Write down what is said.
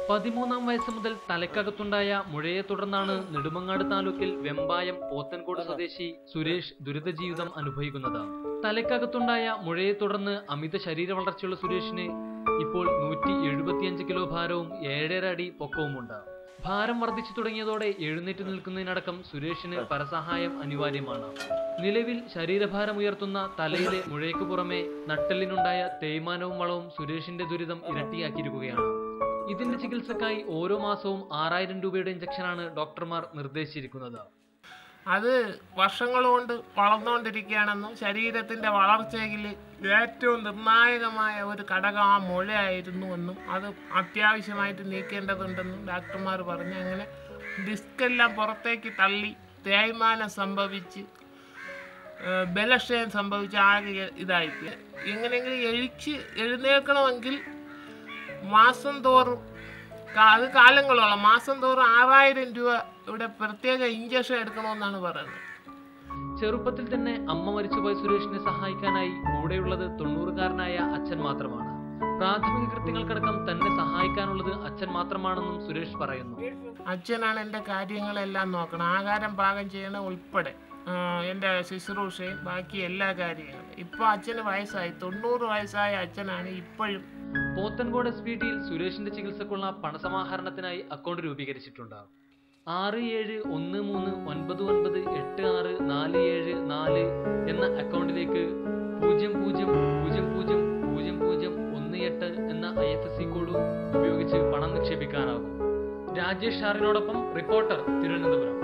13-ാം വയസ്സ് മുതൽ തലക്കകത്തുണ്ടായ മുഴയെ തുടർന്നാണ് നെടുമങ്ങാട് താലൂക്കിൽ വെമ്പായം പോത്തൻകോട് സ്വദേശി സുരേഷ് ദുരിത ജീവിതം അനുഭവിക്കുന്നത്. തലക്കകത്തുണ്ടായ മുഴയെ തുടർന്ന് അമിത ശരീര വളർച്ചയുള്ള സുരേഷിന് ഇപ്പോൾ 175 കിലോ ഭാരവും 7.5 അടി പൊക്കവുമുണ്ട്. ഭാരം വർദ്ധിച്ചു തുടങ്ങിയതോടെ എഴുന്നേറ്റ് നിൽക്കുന്നതിനടക്കം സുരേഷിന് പരസഹായം അനിവാര്യമാണ്. നിലവിൽ ശരീരഭാരം ഉയർത്തുന്ന തലയിലെ മുഴയ്ക്ക് പുറമെ നട്ടെല്ലിനുണ്ടായ തേയ്മാനവും വളവും സുരേഷിന്റെ ദുരിതം ഇരട്ടിയാക്കിയിരിക്കുകയാണ്. ഇതിന്റെ ചികിത്സക്കായി ഓരോ മാസവും 6000 രൂപയുടെ ഇഞ്ചക്ഷനാണ് ഡോക്ടർമാർ നിർദ്ദേശിച്ചിരിക്കുന്നത്. അത് വർഷങ്ങൾ കൊണ്ട് വളർന്നുകൊണ്ടിരിക്കുകയാണെന്നും ശരീരത്തിൻ്റെ വളർച്ചയിൽ ഏറ്റവും നിർണായകമായ ഒരു ഘടകം ആ മുഴയായിരുന്നു എന്നും അത് അത്യാവശ്യമായിട്ട് നീക്കേണ്ടതുണ്ടെന്നും ഡോക്ടർമാർ പറഞ്ഞു. അങ്ങനെ ഡിസ്കെല്ലാം പുറത്തേക്ക് തള്ളി തേയ്മാനം സംഭവിച്ച് ബലക്ഷയം സംഭവിച്ച് ആകെ ഇതായിട്ട് എങ്ങനെയെങ്കിലും എഴുന്നേൽക്കണമെങ്കിൽ മാസം തോറും അത് കാലങ്ങളോളം മാസം തോറും 6000 രൂപ ഇവിടെ പ്രത്യേക ഇഞ്ചക്ഷൻ എടുക്കണമെന്നാണ് പറയുന്നത്. ചെറുപ്പത്തിൽ തന്നെ അമ്മ മരിച്ചുപോയ സുരേഷിനെ സഹായിക്കാനായി കൂടെയുള്ളത് 90-കാരനായ അച്ഛൻ മാത്രമാണ്. പ്രാഥമിക കൃത്യങ്ങൾക്കടക്കം തന്നെ സഹായിക്കാനുള്ളത് അച്ഛൻ മാത്രമാണെന്നും സുരേഷ് പറയുന്നു. അച്ഛനാണ് എൻ്റെ കാര്യങ്ങളെല്ലാം നോക്കണം, ആഹാരം പാകം ചെയ്യണ ഉൾപ്പെടെ എൻ്റെ ശുശ്രൂഷയും ബാക്കി എല്ലാ കാര്യങ്ങളും. ഇപ്പോൾ അച്ഛന് വയസ്സായി, 90 വയസ്സായ അച്ഛനാണ് ഇപ്പോഴും. പോത്തൻകോട് SPTയിൽ സുരേഷിന്റെ ചികിത്സക്കുള്ള പണസമാഹരണത്തിനായി അക്കൗണ്ട് രൂപീകരിച്ചിട്ടുണ്ട്. 6713998647 എന്ന അക്കൗണ്ടിലേക്ക് 00000018 എന്ന IFSC കോഡ് ഉപയോഗിച്ച് പണം നിക്ഷേപിക്കാനാകും. രാജേഷ് ഷാറിനോടൊപ്പം റിപ്പോർട്ടർ, തിരുവനന്തപുരം.